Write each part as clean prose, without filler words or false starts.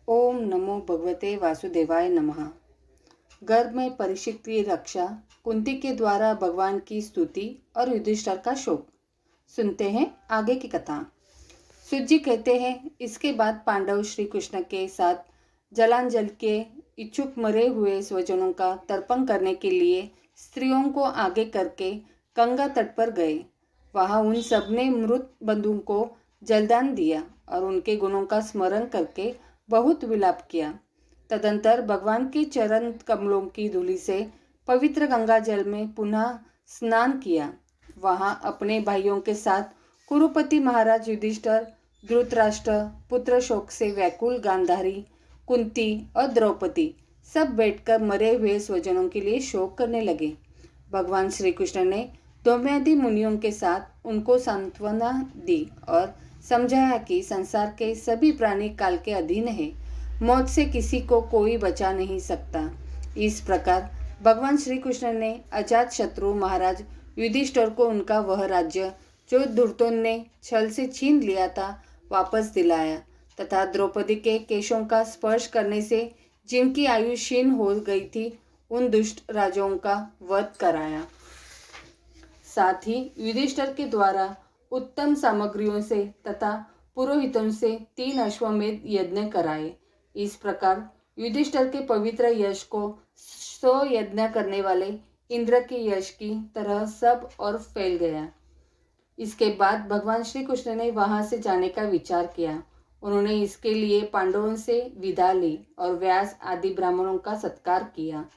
ओम नमो भगवते वासुदेवाय नमः। गर्भ में परीक्षित की रक्षा, कुंती के द्वारा भगवान की स्तुति और युधिष्ठिर का शोक। सुनते हैं आगे की कथा। सूत जी कहते हैं, इसके बाद पांडव श्री कृष्ण के साथ जलांजल के इच्छुक मरे हुए स्वजनों का तर्पण करने के लिए स्त्रियों को आगे करके गंगा तट पर गए। वहां उन सब ने मृत बंधुओं को जलदान दिया और उनके गुणों का स्मरण करके बहुत विलाप किया। तदंतर भगवान के चरण कमलों की धूलि से पवित्र गंगा जल में पुनः स्नान किया। वहां अपने भाइयों के साथ कुरुपति महाराज युधिष्ठिर, धृतराष्ट्र, पुत्र शोक से व्याकुल गांधारी, कुंती और द्रौपदी सब बैठकर मरे हुए स्वजनों के लिए शोक करने लगे। भगवान श्री कृष्ण ने धौम्यादि मुनियों के साथ उनको सांत्वना दी और समझाया कि संसार के सभी प्राणी काल के अधीन है, मौत से किसी को कोई बचा नहीं सकता। इस प्रकार भगवान श्री कृष्ण ने अजात शत्रु महाराज युधिष्ठिर को उनका वह राज्य जो धूर्तों ने छल से छीन लिया था वापस दिलाया तथा द्रौपदी के केशों का स्पर्श करने से जिनकी आयु क्षीण हो गई थी उन दुष्ट राजाओं का वध कराया। साथ ही युधिष्ठिर के द्वारा उत्तम सामग्रियों से तथा पुरोहितों से 3 अश्वमेध यज्ञ कराए। इस प्रकार युधिष्ठिर के पवित्र यश को 100 यज्ञ करने वाले इंद्र के यश की तरह सब और फैल गया। इसके बाद भगवान श्री कृष्ण ने वहां से जाने का विचार किया। उन्होंने इसके लिए पांडवों से विदा ली और व्यास आदि ब्राह्मणों का सत्कार किया।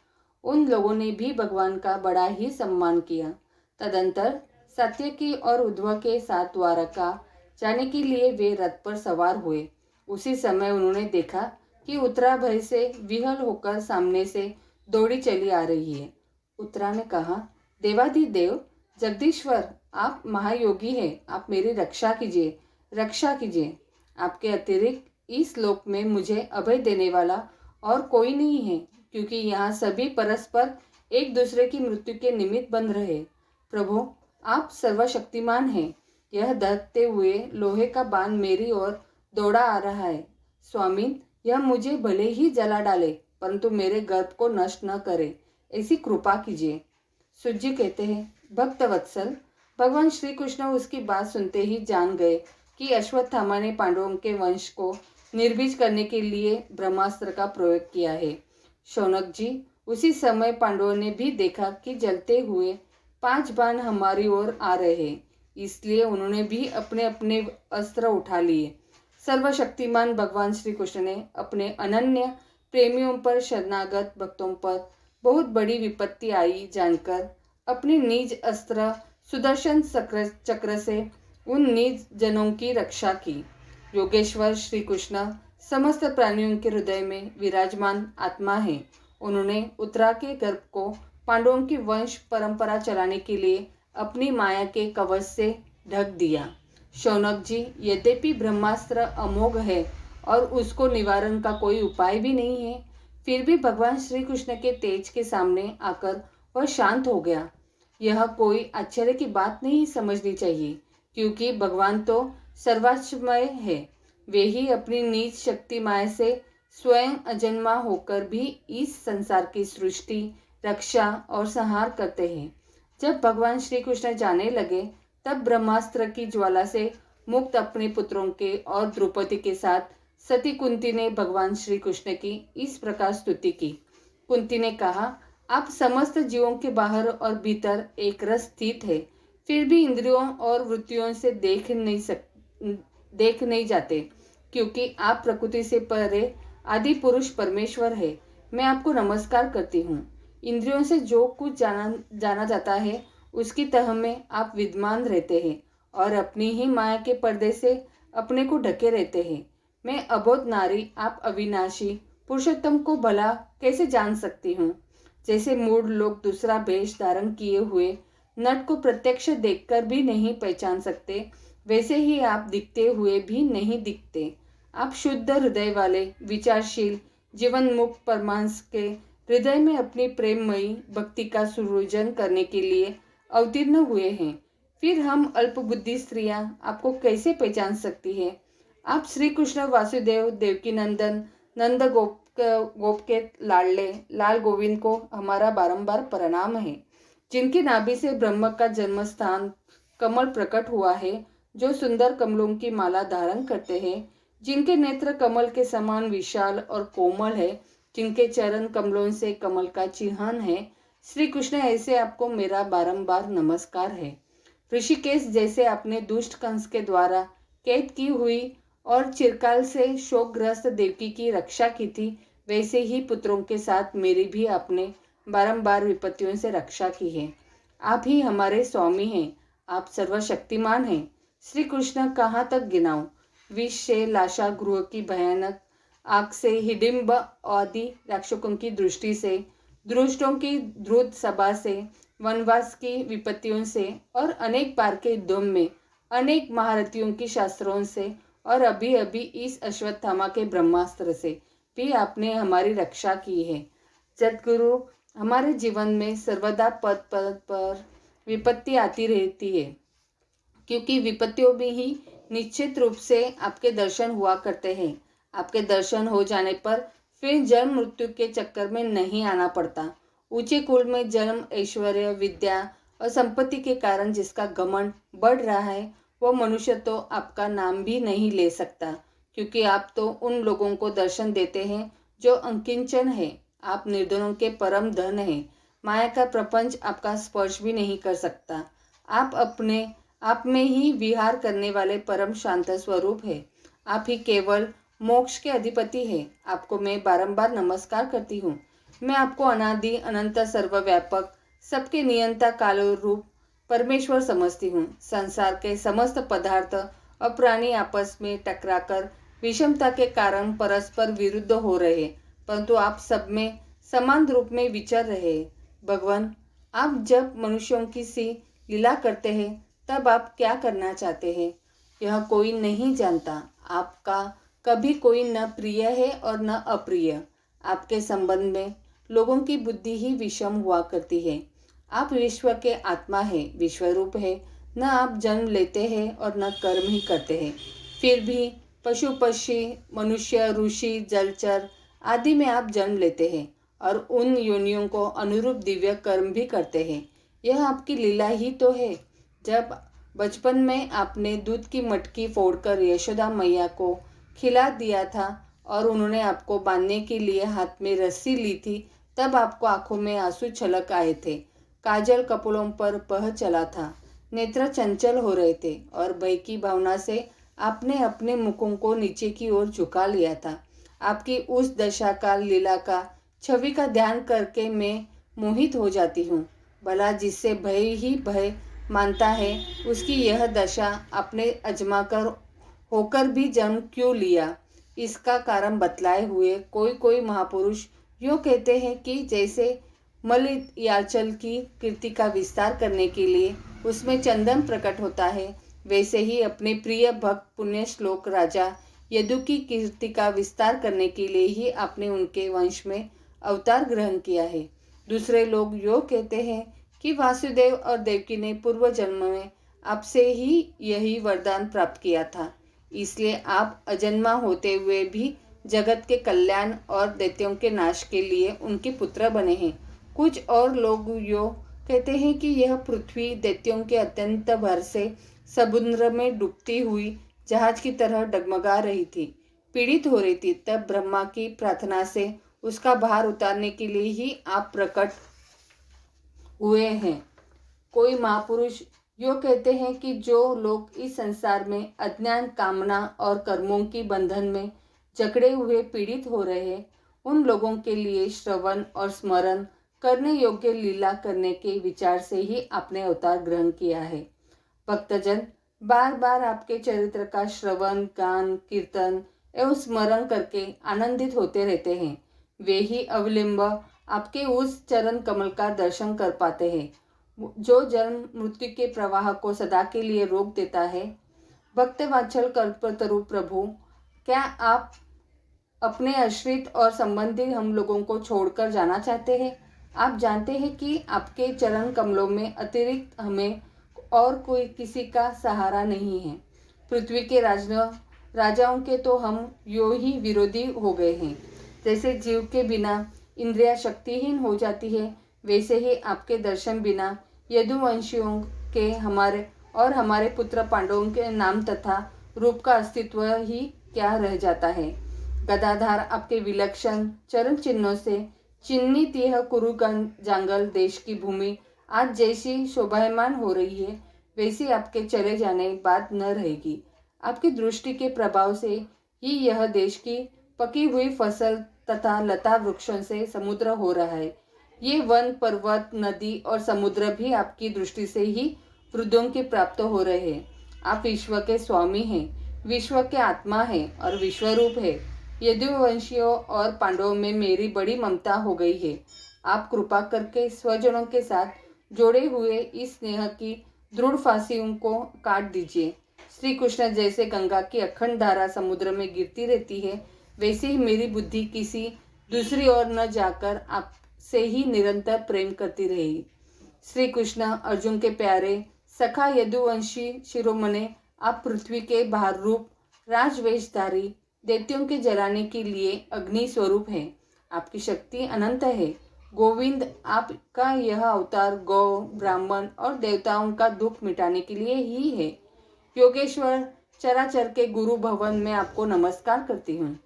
उन लोगों ने भी भगवान का बड़ा ही सम्मान किया। तदंतर सात्यकी और उद्धव के साथ द्वारका जाने के लिए वे रथ पर सवार हुए। उसी समय उन्होंने देखा कि उत्तरा भय से विहल होकर सामने से दौड़ी चली आ रही है। उत्तरा ने कहा, देवाधिदेव जगदीश्वर, आप महायोगी हैं, आप मेरी रक्षा कीजिए, रक्षा कीजिए। आपके अतिरिक्त इस लोक में मुझे अभय देने वाला और कोई नहीं है, क्योंकि यहाँ सभी परस्पर एक दूसरे की मृत्यु के निमित्त बंध रहे। प्रभु, आप सर्वशक्तिमान हैं। यह दहकते हुए लोहे का बाण मेरी ओर दौड़ा आ रहा है। स्वामी, यह मुझे भले ही जला डाले, परंतु मेरे गर्भ को नष्ट न करे, ऐसी कृपा कीजिए। सूत जी कहते हैं, भक्त वत्सल, भगवान श्री कृष्ण उसकी बात सुनते ही जान गए कि अश्वत्थामा ने पांडवों के वंश को निर्बीज करने के लिए ब्रह्मास्त्र का प्रयोग किया है। शौनक जी, उसी समय पांडवों ने भी देखा कि जलते हुए 5 बाण हमारी ओर आ रहे हैं, इसलिए उन्होंने भी अपने अपने अस्त्र उठा लिए। सर्वशक्तिमान भगवान श्री कृष्ण ने अपने अनन्य प्रेमियों पर, शरणागत भक्तों पर बहुत बड़ी विपत्ति आई जानकर अपने निज अस्त्र सुदर्शन चक्र से उन निज जनों की रक्षा की। योगेश्वर श्री कृष्ण समस्त प्राणियों के हृदय में विराजमान आत्मा है। उन्होंने उत्तरा के गर्भ को पांडवों की वंश परंपरा चलाने के लिए अपनी माया के कवच से ढक दिया। शौनक जी, यद्यपि ब्रह्मास्त्र अमोघ है और उसको निवारण का कोई उपाय भी नहीं है, फिर भी भगवान श्री कृष्ण के तेज के सामने आकर वह शांत हो गया। यह कोई आश्चर्य की बात नहीं समझनी चाहिए, क्योंकि भगवान तो सर्वाश्मय है। वे ही अपनी निज शक्ति माया से स्वयं अजन्मा होकर भी इस संसार की सृष्टि, रक्षा और संहार करते हैं। जब भगवान श्री कृष्ण जाने लगे, तब ब्रह्मास्त्र की ज्वाला से मुक्त अपने पुत्रों के और द्रौपदी के साथ सती कुंती ने भगवान श्री कृष्ण की इस प्रकार स्तुति की। कुंती ने कहा, आप समस्त जीवों के बाहर और भीतर एक रस स्थित है, फिर भी इंद्रियों और वृत्तियों से देख नहीं जाते, क्योंकि आप प्रकृति से परे आदि पुरुष परमेश्वर है। मैं आपको नमस्कार करती हूँ। इंद्रियों से जो कुछ जाना जाता है उसकी तह में आप विद्यमान रहते हैं और अपनी ही माया के पर्दे से अपने को ढके रहते हैं। मैं अबोध नारी, आप अविनाशी पुरुषोत्तम को भला कैसे जान सकती हूँ। जैसे मूढ़ लोग दूसरा वेश धारण किए हुए नट को प्रत्यक्ष देखकर भी नहीं पहचान सकते, वैसे ही आप दिखते हुए भी नहीं दिखते। आप शुद्ध हृदय वाले, विचारशील, जीवन मुक्त परमांश के हृदय में अपनी प्रेममयी भक्ति का सृजन करने के लिए अवतीर्ण हुए हैं। फिर हम अल्पबुद्धि स्त्रियां आपको कैसे पहचान सकती हैं। आप श्री कृष्ण वासुदेव, देवकी नंदन, नंद गोप के लाडले लाल गोविंद को हमारा बारंबार प्रणाम है। जिनकी नाभि से ब्रह्म का जन्म स्थान कमल प्रकट हुआ है, जो सुंदर कमलों की माला धारण करते हैं, जिनके नेत्र कमल के समान विशाल और कोमल है, जिनके चरण कमलों से कमल का चिन्हन है, श्री कृष्ण ऐसे आपको मेरा बारंबार नमस्कार है। ऋषिकेश जैसे आपने दुष्ट कंस के द्वारा कैद की हुई और चिरकाल से शोकग्रस्त देवकी की रक्षा की थी, वैसे ही पुत्रों के साथ मेरी भी आपने बारंबार विपत्तियों से रक्षा की है। आप ही हमारे स्वामी हैं, आप सर्वशक्तिमान हैं। श्री कृष्ण कहाँ तक गिनाऊं? विष से लाशा गृह की भयानक आग से, हिडिंब आदि रक्षकों की दृष्टि से, दुष्टों की द्रुत सभा से, वनवास की विपत्तियों से और अनेक बार के युद्धों में अनेक महारथियों की शास्त्रों से और अभी अभी इस अश्वत्थामा के ब्रह्मास्त्र से भी आपने हमारी रक्षा की है। सद्गुरु, हमारे जीवन में सर्वदा पद पद पर विपत्ति आती रहती है, क्योंकि विपत्तियों में ही निश्चित रूप से आपके दर्शन हुआ करते हैं। आपके दर्शन हो जाने पर फिर जन्म मृत्यु के चक्कर में नहीं आना पड़ता। ऊंचे कुल में जन्म, ऐश्वर्य, विद्या और संपत्ति के कारण जिसका घमंड बढ़ रहा है, वह मनुष्य तो आपका नाम भी नहीं ले सकता, क्योंकि आप तो उन लोगों को दर्शन देते हैं जो अंकिंचन है। आप निर्धनों के परम धन हैं। माया का प्रपंच आपका स्पर्श भी नहीं कर सकता। आप अपने आप में ही विहार करने वाले परम शांत स्वरूप है। आप ही केवल मोक्ष के अधिपति है। आपको मैं बारंबार नमस्कार करती हूँ। मैं आपको अनादि अनंत सर्वव्यापक सबके नियंता काल रूप परमेश्वर समझती हूँ। संसार के समस्त पदार्थ और प्राणी आपस में टकराकर विषमता के कारण परस्पर विरुद्ध हो रहे, परंतु आप सब में समान रूप में विचर रहे। भगवान, आप जब मनुष्यों की सी लीला करते हैं, तब आप क्या करना चाहते हैं, यह कोई नहीं जानता। आपका कभी कोई न प्रिय है और न अप्रिय। आपके संबंध में लोगों की बुद्धि ही विषम हुआ करती है। आप विश्व के आत्मा है, विश्वरूप है। न आप जन्म लेते हैं और न कर्म ही करते हैं, फिर भी पशु पक्षी, मनुष्य, ऋषि, जलचर आदि में आप जन्म लेते हैं और उन योनियों को अनुरूप दिव्य कर्म भी करते हैं। यह आपकी लीला ही तो है। जब बचपन में आपने दूध की मटकी फोड़कर यशोदा मैया को खिला दिया था और उन्होंने आपको बांधने के लिए हाथ में रस्सी ली थी, तब आपको आंखों में आंसू छलक आए थे, काजल कपोलों पर बह चला था, नेत्र चंचल हो रहे थे और भय की भावना से आपने अपने मुखों को नीचे की ओर झुका लिया था। आपकी उस दशा का, लीला का, छवि का ध्यान करके मैं मोहित हो जाती हूँ। भला जिससे भय ही भय मानता है, उसकी यह दशा आपने अजमा कर होकर भी जन्म क्यों लिया, इसका कारण बतलाए हुए कोई महापुरुष यूँ कहते हैं कि जैसे मलयाचल की कीर्ति का विस्तार करने के लिए उसमें चंदन प्रकट होता है, वैसे ही अपने प्रिय भक्त पुण्य श्लोक राजा यदु की कीर्ति का विस्तार करने के लिए ही आपने उनके वंश में अवतार ग्रहण किया है। दूसरे लोग यो कहते हैं कि वासुदेव और देवकी ने पूर्व जन्म में आपसे ही यही वरदान प्राप्त किया था, इसलिए आप अजन्मा होते हुए भी जगत के कल्याण और दैत्यों के नाश के लिए उनके पुत्र बने हैं। कुछ और लोग यो कहते हैं कि यह पृथ्वी दैत्यों के अत्यंत भर से समुद्र में डूबती हुई जहाज की तरह डगमगा रही थी, पीड़ित हो रही थी। तब ब्रह्मा की प्रार्थना से उसका भार उतारने के लिए ही आप प्रकट हुए हैं। कोई महापुरुष यो कहते हैं कि जो लोग इस संसार में अज्ञान, कामना और कर्मों की बंधन में जकड़े हुए पीड़ित हो रहे हैं, उन लोगों के लिए श्रवण और स्मरण करने योग्य लीला करने के विचार से ही आपने अवतार ग्रहण किया है। भक्तजन बार बार आपके चरित्र का श्रवण, गान, कीर्तन एवं स्मरण करके आनंदित होते रहते हैं। वे ही अवलिंब आपके उस चरण कमल का दर्शन कर पाते हैं, जो जन्म मृत्यु के प्रवाह को सदा के लिए रोक देता है। भक्त वात्सल कल्पतरु प्रभु, क्या आप अपने आश्रित और संबंधी हम लोगों को छोड़कर जाना चाहते हैं? आप जानते हैं कि आपके चरण कमलों में अतिरिक्त हमें और कोई किसी का सहारा नहीं है। पृथ्वी के राजा राजाओं के तो हम यो ही विरोधी हो गए हैं। जैसे जीव के बिना इंद्रिया शक्तिहीन हो जाती है, वैसे ही आपके दर्शन बिना यदुवंशियों के हमारे पुत्र पांडवों के नाम तथा रूप का अस्तित्व ही क्या रह जाता है। गदाधार आपके विलक्षण चरण चिन्हों से चिन्हित यह कुरु जांगल देश की भूमि आज जैसी शोभायमान हो रही है, वैसी आपके चले जाने बाद न रहेगी। आपकी दृष्टि के प्रभाव से ही यह देश की पकी हुई फसल तथा लता वृक्षों से समुद्र हो रहा है। ये वन पर्वत नदी और समुद्र भी आपकी दृष्टि से ही वृद्धों के प्राप्त हो रहे हैं। आप विश्व के स्वामी हैं, विश्व के आत्मा हैं और विश्वरूप है। यदुवंशियों और पांडवों में मेरी बड़ी ममता हो गई है। आप कृपा करके स्वजनों के साथ जोड़े हुए इस स्नेह की दृढ़ फांसियों को काट दीजिए। श्री कृष्ण जैसे गंगा की अखंड धारा समुद्र में गिरती रहती है, वैसे ही मेरी बुद्धि किसी दूसरी ओर न जाकर आपसे ही निरंतर प्रेम करती रहेगी। श्री कृष्ण अर्जुन के प्यारे सखा यदुवंशी शिरोमणे, आप पृथ्वी के भार रूप राजवेशधारी दैत्यों के जलाने के लिए अग्नि स्वरूप है। आपकी शक्ति अनंत है। गोविंद, आपका यह अवतार गौ ब्राह्मण और देवताओं का दुख मिटाने के लिए ही है। योगेश्वर चराचर के गुरु भवन में आपको नमस्कार करती हूँ।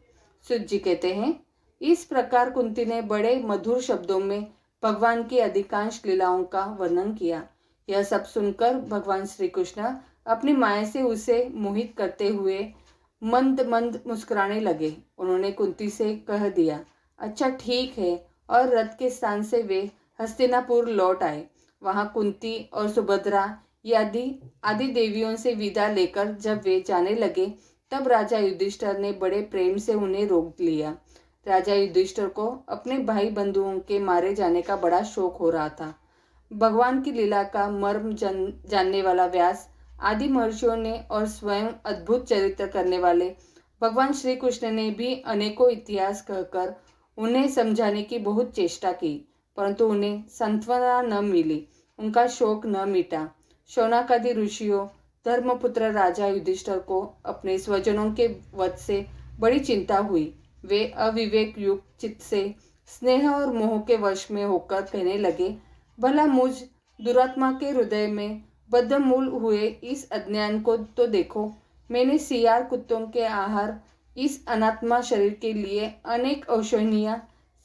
सुत जी कहते हैं, इस प्रकार कुंती ने बड़े मधुर शब्दों में भगवान की अधिकांश लीलाओं का वर्णन किया। यह सब सुनकर भगवान श्री कृष्ण अपनी माया से उसे मोहित करते हुए मंद मंद मुस्कुराने लगे। उन्होंने कुंती से कह दिया, अच्छा ठीक है, और रथ के स्थान से वे हस्तिनापुर लौट आए। वहां कुंती और सुभद्रा आदि देवियों से विदा लेकर जब वे जाने लगे, तब राजा युधिष्ठिर ने बड़े प्रेम से उन्हें रोक लिया। राजा युधिष्ठिर को अपने भाई बंधुओं के मारे जाने का बड़ा शौक हो रहा था। भगवान की लीला का मर्म जानने वाला व्यास आदि महर्षियों ने और स्वयं अद्भुत चरित्र करने वाले भगवान श्री कृष्ण ने भी अनेकों इतिहास कहकर उन्हें समझाने की बहुत चेष्टा की, परंतु उन्हें सांत्वना न मिली, उनका शोक न मिटा। शौनकादि ऋषियों धर्मपुत्र राजा युधिष्ठिर को अपने स्वजनों के वध से बड़ी चिंता हुई। वे अविवेक युक्त चित्त से स्नेह और मोह के वश में होकर कहने लगे, भला मुझ दुरात्मा के हृदय में बद्धमूल हुए इस अज्ञान को तो देखो। मैंने सियार कुत्तों के आहार इस अनात्मा शरीर के लिए अनेक अवशोचनीय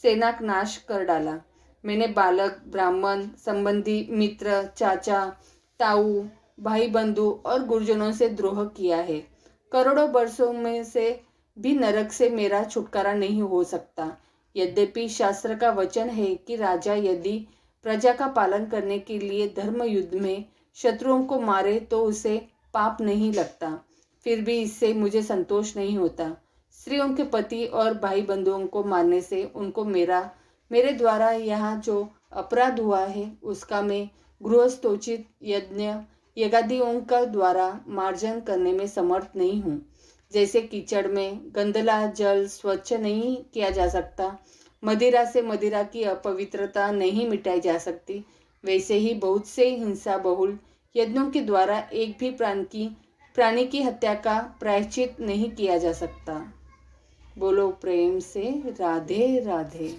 सेना का नाश कर डाला। मैंने बालक ब्राह्मण संबंधी मित्र चाचा ताऊ भाई बंधु और गुरुजनों से द्रोह किया है। करोड़ों वर्षों में से भी नरक से मेरा छुटकारा नहीं हो सकता। यद्यपि शास्त्र का वचन है कि राजा यदि प्रजा का पालन करने के लिए धर्म युद्ध में शत्रुओं को मारे तो उसे पाप नहीं लगता, फिर भी इससे मुझे संतोष नहीं होता। स्त्रियों के पति और भाई बंधुओं को मारने से उनको मेरे द्वारा यहाँ जो अपराध हुआ है, उसका मैं गृहस्थोचित यज्ञादियों का द्वारा मार्जन करने में समर्थ नहीं हूँ। जैसे कीचड़ में गंदला जल स्वच्छ नहीं किया जा सकता, मदिरा से मदिरा की अपवित्रता नहीं मिटाई जा सकती, वैसे ही बहुत से हिंसा बहुल यज्ञों के द्वारा एक भी प्राणी की हत्या का प्रायश्चित नहीं किया जा सकता। बोलो प्रेम से राधे राधे।